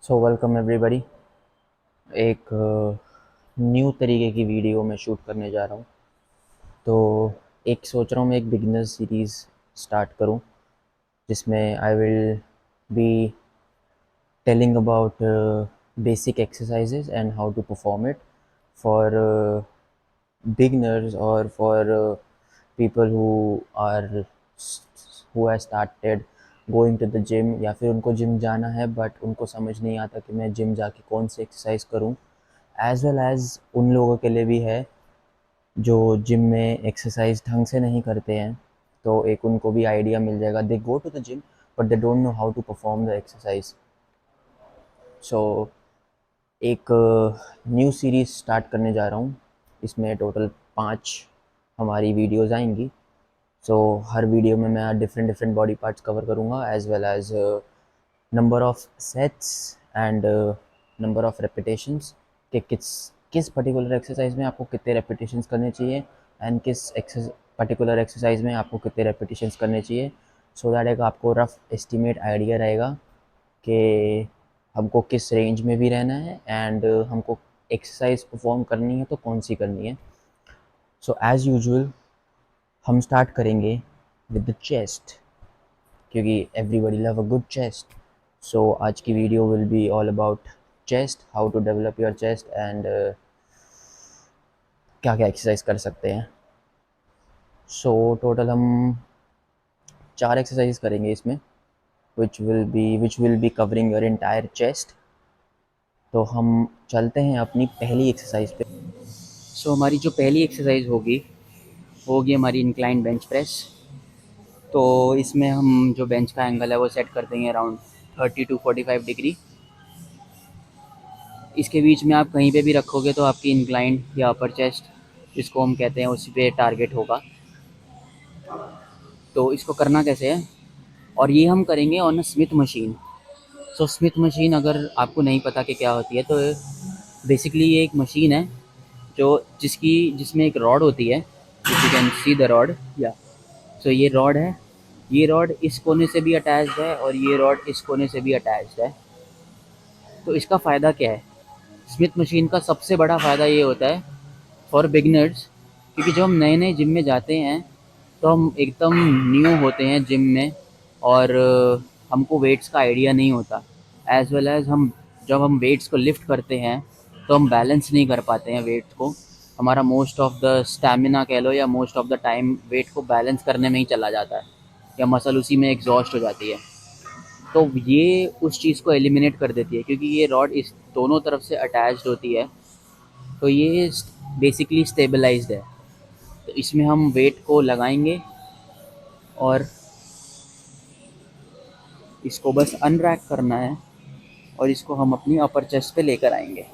So welcome everybody. एक new तरीके की वीडियो में शूट करने जा रहा हूँ। तो एक सोच रहा हूँ मैं एक बिगिनर सीरीज़ स्टार्ट करूँ जिसमें I will be telling about basic exercises and how to perform it for beginners or for people who have started going to the gym या फिर उनको जिम जाना है बट उनको समझ नहीं आता कि मैं जिम जाके कौन सी एक्सरसाइज करूं। एज वेल एज उन लोगों के लिए भी है जो जिम में एक्सरसाइज ढंग से नहीं करते हैं, तो एक उनको भी आइडिया मिल जाएगा। They go to the gym but they don't know how to perform the exercise. So एक न्यू सीरीज़ स्टार्ट करने जा रहा हूँ। इसमें टोटल 5 हमारी वीडियोज़ आएंगी। सो हर वीडियो में मैं different different body parts cover करूँगा as well as number of sets and number of repetitions कि किस पर्टिकुलर एक्सरसाइज में आपको कितने रेपिटेशंस करने चाहिए एंड किस पर्टिकुलर एक्सरसाइज में आपको कितने रेपिटेशंस करने चाहिए। सो दैट एक आपको रफ एस्टिमेट आइडिया रहेगा कि हमको किस रेंज में भी रहना है एंड हमको एक्सरसाइज परफॉर्म करनी है तो कौन सी करनी है। सो एज़ यूजुअल हम स्टार्ट करेंगे विद द चेस्ट, क्योंकि everybody love a good chest. So आज की video will be all about chest, how to develop your chest and क्या क्या एक्सरसाइज कर सकते हैं। सो टोटल हम 4 एक्सरसाइज करेंगे इसमें which will be covering your entire chest. तो हम चलते हैं अपनी पहली एक्सरसाइज पे। सो हमारी जो पहली एक्सरसाइज होगी वो होगी हमारी इंक्लाइन बेंच प्रेस। तो इसमें हम जो बेंच का एंगल है वो सेट कर देंगे अराउंड 30 to 45 डिग्री। इसके बीच में आप कहीं पे भी रखोगे तो आपकी इंक्लाइंड या अपर चेस्ट जिसको हम कहते हैं उसी पे टारगेट होगा। तो इसको करना कैसे है, और ये हम करेंगे on a Smith machine. So Smith machine अगर आपको नहीं पता कि क्या होती है तो बेसिकली ये एक मशीन है जो जिसमें एक रॉड होती है। If you can see the rod, या सो ये रॉड है। ये रॉड इस कोने से भी अटैच्ड है और ये रॉड इस कोने से भी अटैच्ड है। तो इसका फ़ायदा क्या है? स्मिथ मशीन का सबसे बड़ा फ़ायदा ये होता है फॉर बिगिनर्स, क्योंकि जब हम नए नए जिम में जाते हैं तो हम एकदम न्यू होते हैं जिम में और हमको वेट्स का आइडिया नहीं होता। एज वेल एज जब हम वेट्स को लिफ्ट करते हैं तो हम बैलेंस नहीं कर पाते हैं वेट्स को। हमारा मोस्ट ऑफ द स्टैमिना कह लो या most of the time weight को बैलेंस करने में ही चला जाता है या मसल उसी में एग्जॉस्ट हो जाती है। तो ये उस चीज़ को एलिमिनेट कर देती है क्योंकि ये रॉड इस दोनों तरफ से अटैच्ड होती है। तो ये बेसिकली स्टेबलाइज्ड है। तो इसमें हम वेट को लगाएंगे और इसको बस अनरैक करना है और इसको हम अपनी अपर चेस्ट पे लेकर आएंगे।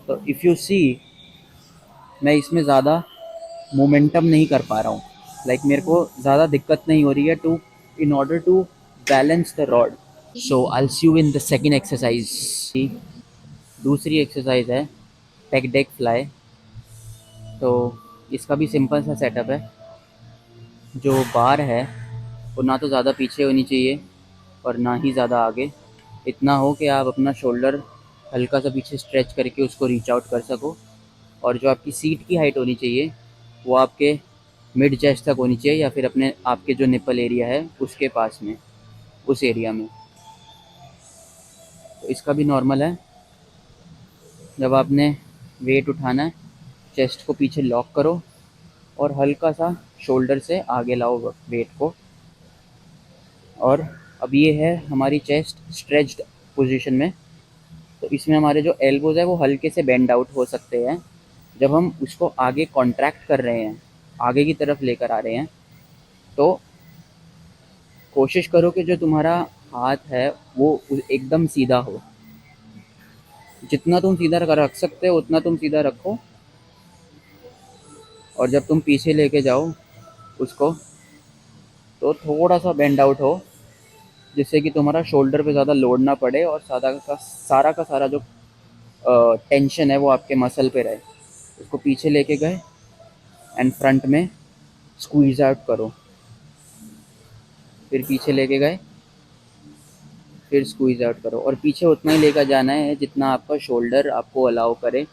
तो इफ़ यू सी, मैं इसमें ज़्यादा मोमेंटम नहीं कर पा रहा हूँ। लाइक मेरे को ज़्यादा दिक्कत नहीं हो रही है to in order to balance the rod. So I see you in the second exercise. दूसरी एक्सरसाइज है पेग डेक फ्लाई। तो इसका भी सिंपल सा सेटअप है। जो बार है वो ना तो ज़्यादा पीछे होनी चाहिए और ना ही ज़्यादा आगे। इतना हो कि आप अपना शोल्डर हल्का सा पीछे स्ट्रेच करके उसको रीच आउट कर सको। और जो आपकी सीट की हाइट होनी चाहिए वो आपके मिड चेस्ट तक होनी चाहिए या फिर अपने आपके जो निपल एरिया है उसके पास में, उस एरिया में। तो इसका भी नॉर्मल है। जब आपने वेट उठाना है, चेस्ट को पीछे लॉक करो और हल्का सा शोल्डर से आगे लाओ वेट को। और अब ये है हमारी चेस्ट स्ट्रेच्ड पोजीशन में। तो इसमें हमारे जो एल्बोज है वो हल्के से बेंड आउट हो सकते हैं जब हम उसको आगे कॉन्ट्रैक्ट कर रहे हैं, आगे की तरफ लेकर आ रहे हैं। तो कोशिश करो कि जो तुम्हारा हाथ है वो एकदम सीधा हो। जितना तुम सीधा रख सकते हो उतना तुम सीधा रखो। और जब तुम पीछे लेके जाओ उसको तो थोड़ा सा बेंड आउट हो, जिससे कि तुम्हारा शोल्डर पे ज़्यादा लोड ना पड़े और का सारा जो टेंशन है वो आपके मसल पे रहे। उसको पीछे लेके गए एंड फ्रंट में स्क्वीज आउट करो, फिर पीछे लेके गए फिर स्क्वीज़ आउट करो, और पीछे उतना ही लेकर जाना है जितना आपका शोल्डर आपको अलाउ करे।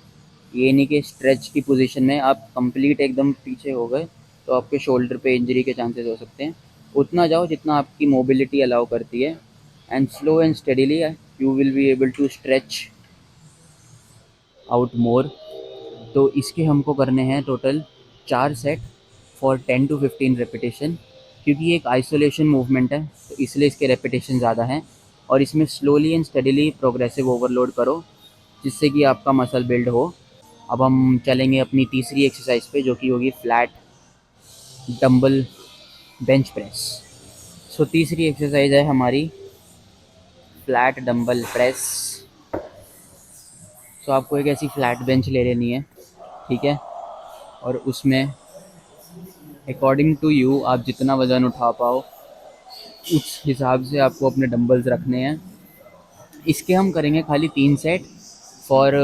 ये नहीं कि स्ट्रेच की पोजीशन में आप कंप्लीट एकदम पीछे हो गए तो आपके शोल्डर पे इंजरी के चांसेस हो सकते हैं। उतना जाओ जितना आपकी मोबिलिटी अलाउ करती है, and slow and steadily you will be able to stretch out more. तो इसके हमको करने हैं total 4 set for 10 to 15 repetition, क्योंकि ये एक आइसोलेशन मूवमेंट है तो इसलिए इसके रेपिटेशन ज़्यादा हैं। और इसमें slowly and steadily progressive overload करो जिससे कि आपका मसल बिल्ड हो। अब हम चलेंगे अपनी तीसरी एक्सरसाइज पे, जो कि होगी फ्लैट डंबल बेंच प्रेस। सो तीसरी एक्सरसाइज है हमारी फ्लैट डंबल प्रेस। सो आपको एक ऐसी फ्लैट बेंच ले लेनी है, ठीक है, और उसमें अकॉर्डिंग टू यू आप जितना वज़न उठा पाओ उस हिसाब से आपको अपने डंबल्स रखने हैं। इसके हम करेंगे खाली 3 सेट फॉर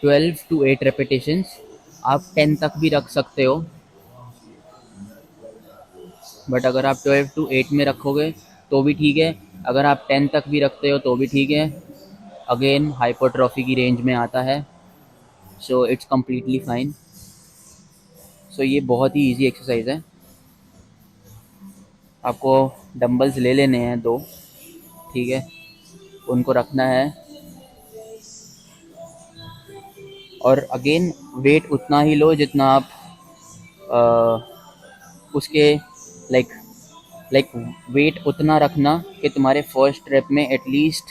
12 to 8 रेपिटेशंस। आप 10 तक भी रख सकते हो, बट अगर आप 12 to 8 में रखोगे तो भी ठीक है, अगर आप 10 तक भी रखते हो तो भी ठीक है। अगेन हाइपरट्रॉफी की रेंज में आता है, सो इट्स कम्प्लीटली फाइन। सो ये बहुत ही ईजी एक्सरसाइज है। आपको डंबल्स ले लेने हैं 2, ठीक है, उनको रखना है, और अगेन वेट उतना ही लो जितना आप उसके लाइक लाइक वेट उतना रखना कि तुम्हारे फर्स्ट रेप में एटलीस्ट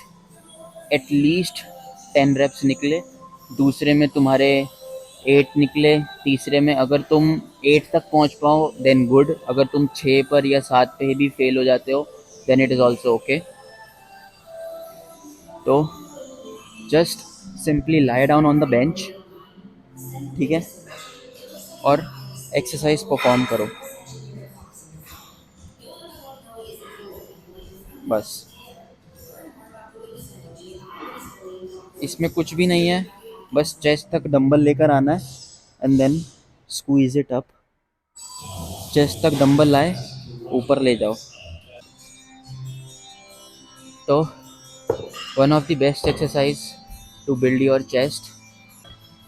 10 रेप्स निकले, दूसरे में तुम्हारे 8 निकले, तीसरे में अगर तुम 8 तक पहुंच पाओ देन गुड, अगर तुम 6 पर या 7 पे भी फेल हो जाते हो then it is also okay. तो just simply lie down on the bench, ठीक है, और एक्सरसाइज परफॉर्म करो बस। इसमें कुछ भी नहीं है, बस चेस्ट तक डंबल लेकर आना है and then squeeze it up. Chest तक डंबल लाए, ऊपर ले जाओ। तो one of the best exercise to build your chest,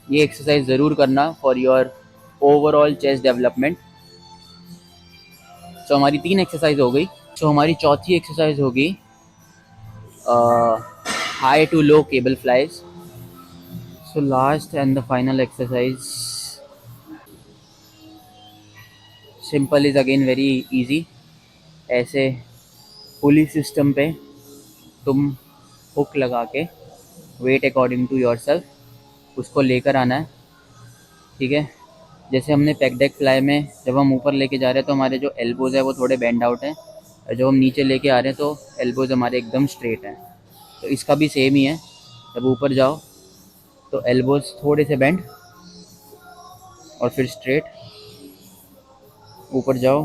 ये एक्सरसाइज ज़रूर करना for your overall chest development. So हमारी 3 एक्सरसाइज हो गई। सो हमारी चौथी एक्सरसाइज होगी high to low cable flies. So last and the final exercise, simple is again very easy. ऐसे पुली सिस्टम पे तुम हुक लगा के weight according to yourself उसको लेकर आना है, ठीक है। जैसे हमने पैक डेक फ्लाई में जब हम ऊपर लेके जा रहे हैं तो हमारे जो एल्बोज़ है वो थोड़े बेंड आउट हैं, और जब हम नीचे लेके आ रहे हैं तो एल्बोज़ हमारे एकदम स्ट्रेट हैं। तो इसका भी सेम ही है, जब ऊपर जाओ तो एल्बोज़ थोड़े से बेंड और फिर स्ट्रेट, ऊपर जाओ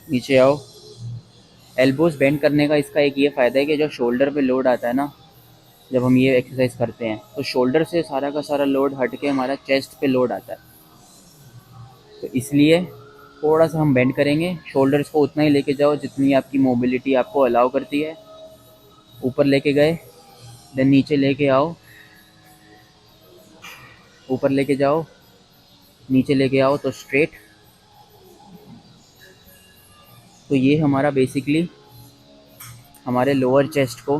नीचे आओ। एल्बोज़ बेंड करने का इसका एक ये फ़ायदा है कि जो शोल्डर पे लोड आता है ना, जब हम ये एक्सरसाइज करते हैं तो शोल्डर से सारा का सारा लोड हट के हमारा चेस्ट पे लोड आता है। तो इसलिए थोड़ा सा हम बेंड करेंगे, शोल्डर्स को उतना ही लेके जाओ जितनी आपकी मोबिलिटी आपको अलाउ करती है। ऊपर लेके गए, देन नीचे लेके आओ, ऊपर लेके जाओ, नीचे लेके आओ तो स्ट्रेट। तो ये हमारा बेसिकली हमारे लोअर चेस्ट को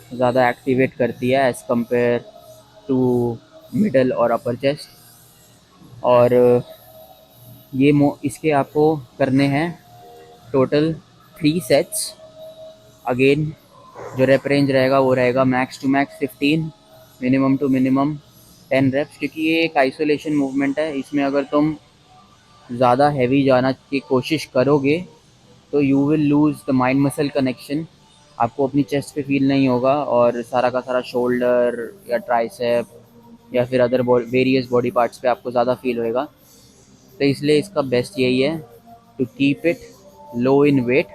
ज़्यादा एक्टिवेट करती है एज़ कम्पेयर टू मिडल और अपर चेस्ट। और ये इसके आपको करने हैं टोटल 3 सेट्स। अगेन जो रेप रेंज रहेगा वो रहेगा max to max 15, minimum to minimum 10 reps, क्योंकि ये एक आइसोलेशन मूवमेंट है। इसमें अगर तुम ज़्यादा हैवी जाना की कोशिश करोगे तो you will lose the mind muscle connection, आपको अपनी चेस्ट पे फील नहीं होगा और सारा का सारा शोल्डर या ट्राइसेप या फिर अदर वेरियस बॉडी पार्ट्स पे आपको ज़्यादा फील होएगा। तो इसलिए इसका बेस्ट यही है to keep it low in weight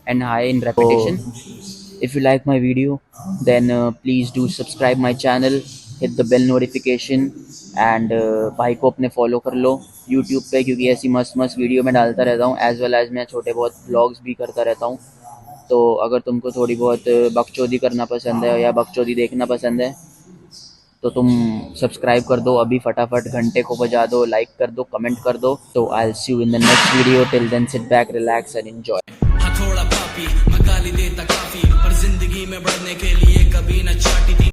and high in repetition. If you like my video then please do subscribe my channel, hit the bell notification and भाई को अपने फॉलो कर लो YouTube पे, क्योंकि ऐसी मस्त मस्त वीडियो मैं डालता रहता हूँ, एज वेल एज मैं छोटे बहुत ब्लॉग्स भी करता रहता हूँ। तो अगर तुमको थोड़ी बहुत बकचोदी करना पसंद है या बकचोदी देखना पसंद है तो तुम सब्सक्राइब कर दो अभी फटाफट, घंटे को बजा दो, लाइक कर दो, कमेंट कर दो। तो I will see you in the next video, till then sit back, relax and enjoy. हाँ थोड़ा पापी मैं गाली देता काफी, पर जिंदगी में बढ़ने के लिए कभी न चाहती थी।